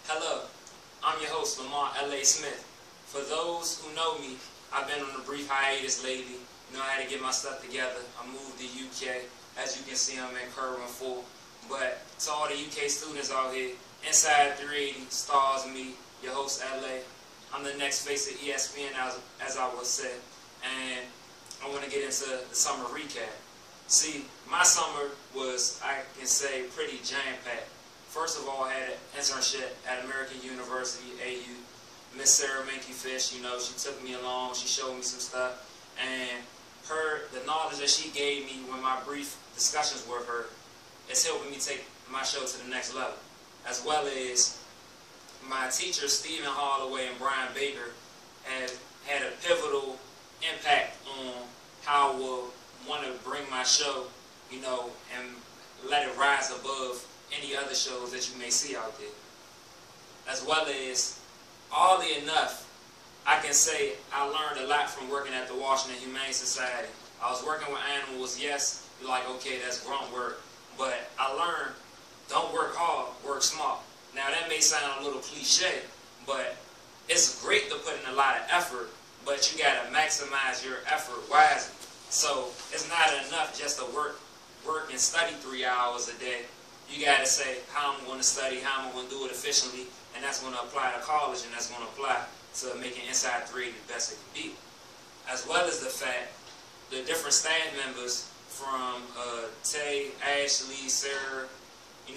Hello, I'm your host, Lamar L.A. Smith. For those who know me, I've been on a brief hiatus lately. I had to get my stuff together. I moved to UK. As you can see, I'm in Curwin 4. But to all the UK students out here, Inside380 stars me, your host, L.A. I'm the next face of ESPN, as I would say. And I want to get into the summer recap. See, my summer was, I can say, pretty jam-packed. First of all, I had an internship at American University, AU. Miss Sarah Minky-Fish, she took me along, she showed me some stuff, and the knowledge that she gave me when my brief discussions with her is helping me take my show to the next level. As well as my teachers, Stephen Holloway and Brian Baker, have had a pivotal impact on how I will want to bring my show, and let it rise above any other shows that you may see out there. As well as, oddly enough, I can say I learned a lot from working at the Washington Humane Society. I was working with animals, yes, you're like, okay, that's grunt work, but I learned, don't work hard, work smart. Now that may sound a little cliche, but it's great to put in a lot of effort, but you gotta maximize your effort wisely. So it's not enough just to work and study 3 hours a day. You got to say how I'm going to study, how I'm going to do it efficiently, and that's going to apply to college, and that's going to apply to making Inside380 the best it can be. As well as the fact, the different staff members from Tay, Ashley, Sarah,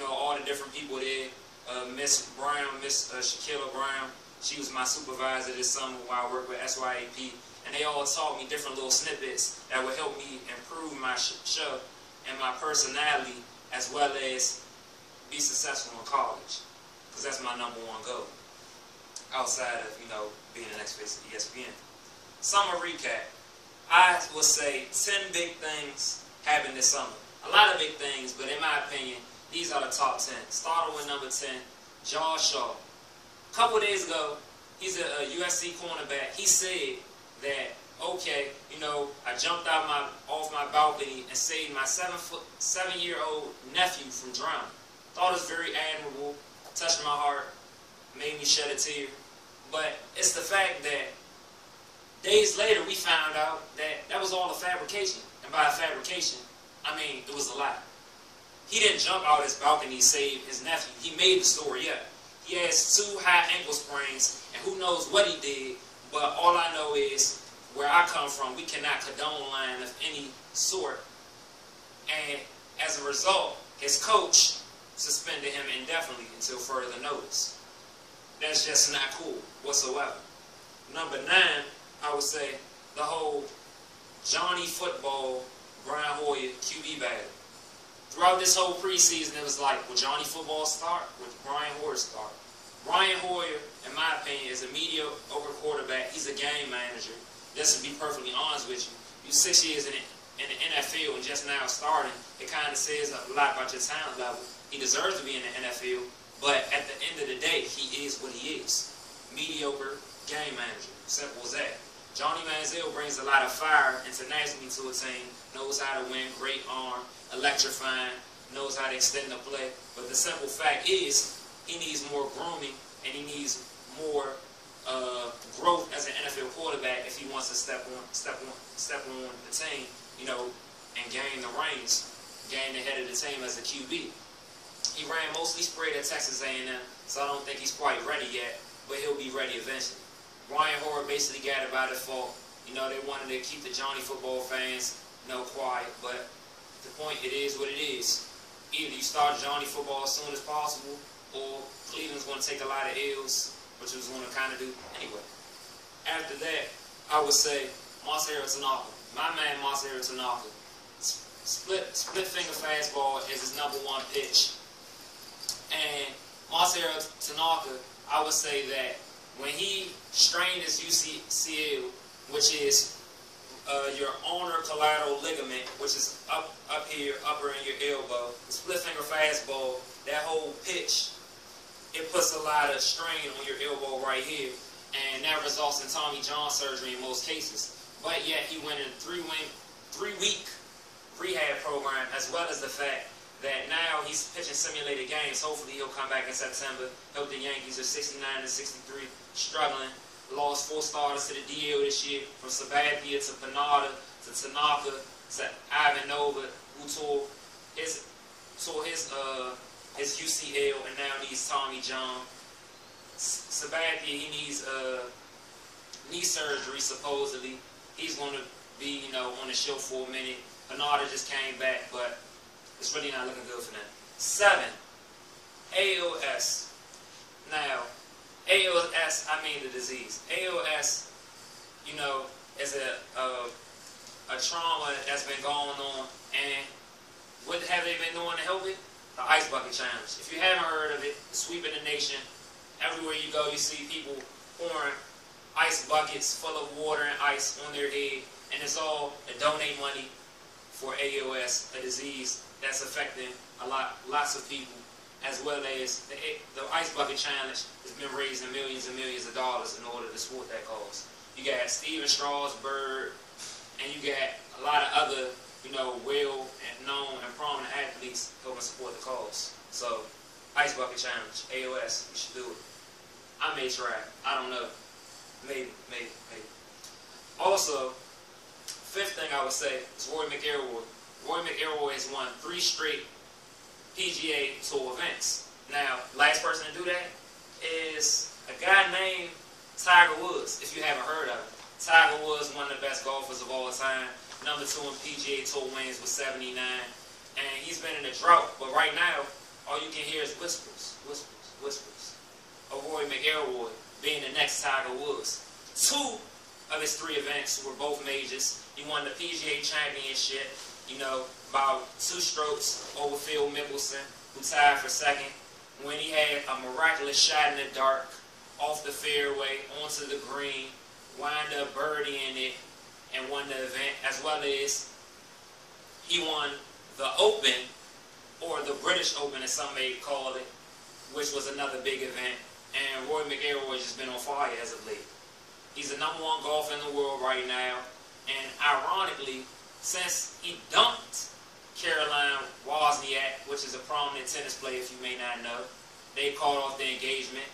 all the different people there, Miss Brown, Miss Shaquilla Brown, she was my supervisor this summer while I worked with SYAP, and they all taught me different little snippets that would help me improve my show and my personality, as well as be successful in college, because that's my #1 goal, outside of, being the next face of ESPN. Summer recap. I would say 10 big things happened this summer. A lot of big things, but in my opinion, these are the top 10. Starting with number 10, Josh Shaw. A couple days ago, he's a USC cornerback. He said that, okay, I jumped off my balcony and saved my 7-year-old nephew from drowning. Thought it was very admirable, touched my heart, made me shed a tear. But it's the fact that days later we found out that that was all a fabrication. And by fabrication, I mean it was a lie. He didn't jump out his balcony to save his nephew. He made the story up. He has 2 high ankle sprains, and who knows what he did, but all I know is, where I come from, we cannot condone lying of any sort. And as a result, his coach suspended him indefinitely until further notice. That's just not cool whatsoever. Number 9, I would say, the whole Johnny Football, Brian Hoyer QB battle. Throughout this whole preseason, it was like, will Johnny Football start? Will Brian Hoyer start? Brian Hoyer, in my opinion, is a mediocre quarterback. He's a game manager. Just to be perfectly honest with you, you're 6 years in the NFL and just now starting, it kind of says a lot about your talent level. He deserves to be in the NFL, but at the end of the day, he is what he is. Mediocre game manager. Simple as that. Johnny Manziel brings a lot of fire internationally to a team, knows how to win, great arm, electrifying, knows how to extend the play. But the simple fact is, he needs more grooming and he needs more growth as an NFL quarterback if he wants to step on the team, and gain the reins, gain the head of the team as a QB. He ran mostly spread at Texas A&M, so I don't think he's quite ready yet, but he'll be ready eventually. Brian Hoyer basically got it by default. They wanted to keep the Johnny Football fans, quiet, but the point, it is what it is. Either you start Johnny Football as soon as possible, or Cleveland's going to take a lot of L's, which was going to kind of do anyway. After that, I would say Masahiro Tanaka. My man Masahiro Tanaka. Split finger fastball is his #1 pitch. And Masahiro Tanaka, I would say that when he strained his UCL, which is your ulnar collateral ligament, which is up here, upper in your elbow, the split finger fastball, that whole pitch, it puts a lot of strain on your elbow right here, and that results in Tommy John surgery in most cases. But yet he went in a 3-week rehab program, as well as the fact that now now he's pitching simulated games. Hopefully he'll come back in September. Help the Yankees are 69-63, struggling. Lost 4 starters to the DL this year, from Sabathia to Pineda to Tanaka to Ivanova, who tore his UCL and now needs Tommy John. Sabathia, he needs knee surgery supposedly. He's going to be, on the show for a minute. Pineda just came back, but it's really not looking good for them. 7, ALS. Now, ALS, I mean the disease. ALS, is a trauma that's been going on, and what have they been doing to help it? The Ice Bucket Challenge. If you haven't heard of it, it's sweeping the nation. Everywhere you go, you see people pouring ice buckets full of water and ice on their head, and it's all to donate money for ALS, a disease that's affecting lots of people, as well as the Ice Bucket Challenge has been raising millions and millions of dollars in order to support that cause. You got Steven Strasburg, and you got a lot of other, well-known and prominent athletes helping support the cause. So, Ice Bucket Challenge, ALS, you should do it. I may try. I don't know. Maybe. Also, 5th thing I would say is Rory McIlroy. Rory McIlroy has won 3 straight PGA Tour events. Now, last person to do that is a guy named Tiger Woods, if you haven't heard of him. Tiger Woods, one of the best golfers of all time. Number 2 in PGA Tour wins with 79. And he's been in a drought, but right now, all you can hear is whispers of Rory McIlroy being the next Tiger Woods. 2 of his 3 events were both majors. He won the PGA Championship, about 2 strokes over Phil Mickelson, who tied for 2nd, when he had a miraculous shot in the dark, off the fairway, onto the green, wound up birdieing it, and won the event, as well as he won the Open, or the British Open as some may call it, which was another big event. And Rory McIlroy has just been on fire as of late. He's the number 1 golfer in the world right now. And ironically, since he dumped Caroline Wozniak, which is a prominent tennis player if you may not know, they called off the engagement.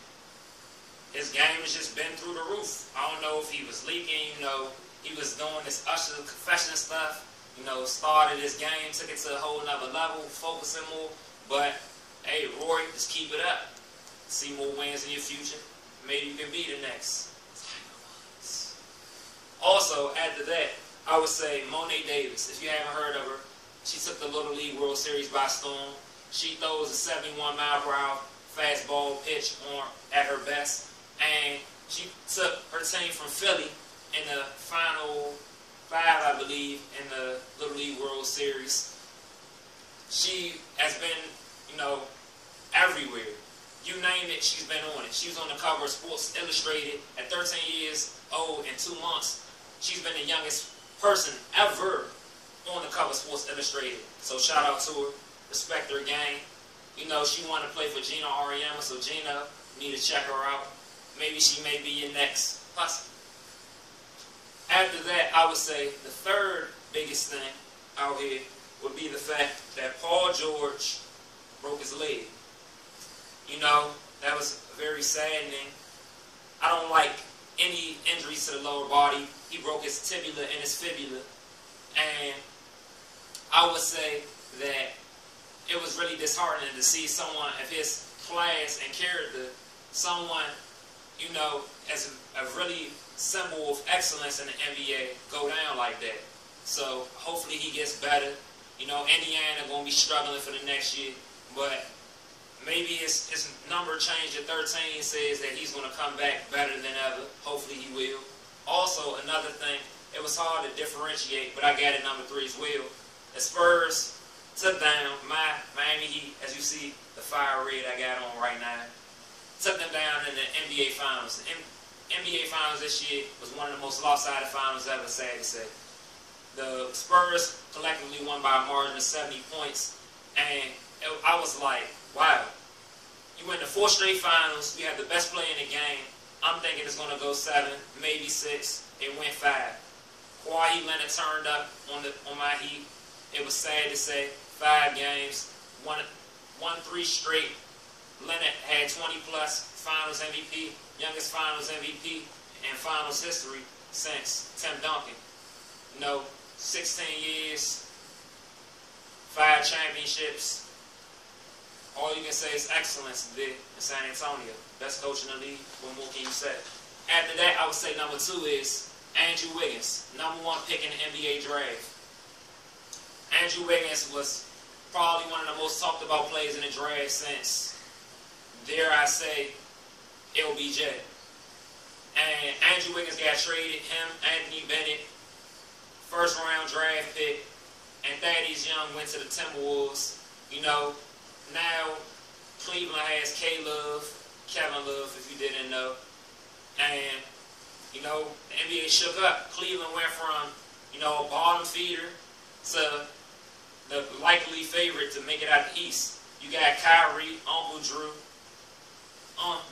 His game has just been through the roof. I don't know if he was leaking, he was doing this Usher confession stuff, started his game, took it to a whole nother level, focusing more. But, hey, Rory, just keep it up. See more wins in your future. Maybe you can be the next Tiger Woods. Also, after that, I would say Monet Davis. If you haven't heard of her, she took the Little League World Series by storm. She throws a 71-mile-per-hour fastball pitch at her best. And she took her team from Philly in the final 5, I believe, in the Little League World Series. She has been, everywhere. You name it, she's been on it. She was on the cover of Sports Illustrated at 13 years old and 2 months. She's been the youngest person ever on the cover of Sports Illustrated. So shout out to her. Respect her game. She wanted to play for Gina Auriemma, so Gina, you need to check her out. Maybe she may be your next husband. After that, I would say the 3rd biggest thing out here would be the fact that Paul George broke his leg. That was very saddening. I don't like any injuries to the lower body. He broke his tibia and his fibula. And I would say that it was really disheartening to see someone of his class and character, someone, as a really symbol of excellence in the NBA, go down like that. So hopefully he gets better. Indiana going to be struggling for the next year, but maybe his number changed to 13 says that he's going to come back better than ever. Hopefully he will. Also, another thing, it was hard to differentiate, but I got it number 3 as well. The Spurs took down Miami Heat, as you see the fire red I got on right now. Took them down in the NBA Finals. The NBA Finals this year was one of the most lopsided finals ever, sad to say. The Spurs collectively won by a margin of 70 points, and I was like, wow. You win the 4 straight finals. You have the best player in the game. I'm thinking it's going to go 7, maybe 6. It went 5. Kawhi Leonard turned up on my Heat. It was sad to say, 5 games, won 3 straight. Leonard had 20 plus finals MVP, youngest finals MVP in finals history since Tim Duncan. 16 years, 5 championships. All you can say is excellence there in San Antonio. Best coach in the league. What more can you say? After that, I would say number 2 is Andrew Wiggins, number 1 pick in the NBA draft. Andrew Wiggins was probably one of the most talked about players in the draft since, dare I say, LBJ. And Andrew Wiggins got traded, him, Anthony Bennett, first round draft pick, and Thaddeus Young went to the Timberwolves. Now Cleveland has Kevin Love, if you didn't know. And, the NBA shook up. Cleveland went from, a bottom feeder to the likely favorite to make it out the East. You got Kyrie, Uncle Drew.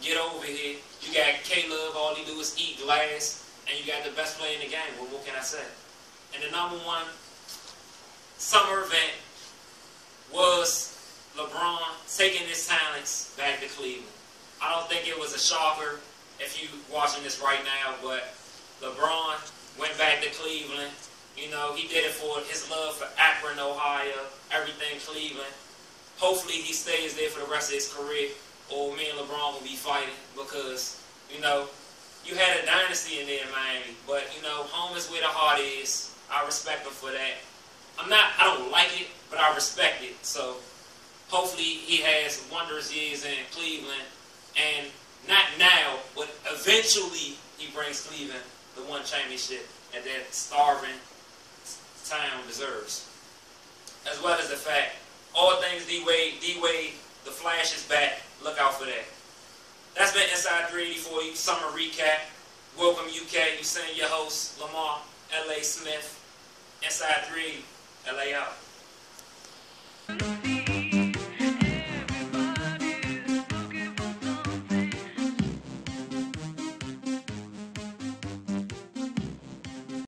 Get over here. You got Caleb, all he do is eat glass. And you got the best player in the game. Well, what can I say? And the number 1 summer event was LeBron taking his talents back to Cleveland. I don't think it was a shocker if you watching this right now, but LeBron went back to Cleveland. He did it for his love for Akron, Ohio, everything Cleveland. Hopefully he stays there for the rest of his career, or me and LeBron will be fighting because, you had a dynasty in there in Miami, but, home is where the heart is. I respect him for that. I don't like it, but I respect it. So hopefully he has wondrous years in Cleveland, and not now, but eventually he brings Cleveland the 1 championship that starving town deserves. As well as the fact, all things D-Wade, the Flash is back. Look out for that. That's been Inside 380 for you. Summer recap. Welcome UK. You send your host, Lamar, L.A. Smith. Inside 380. LA out.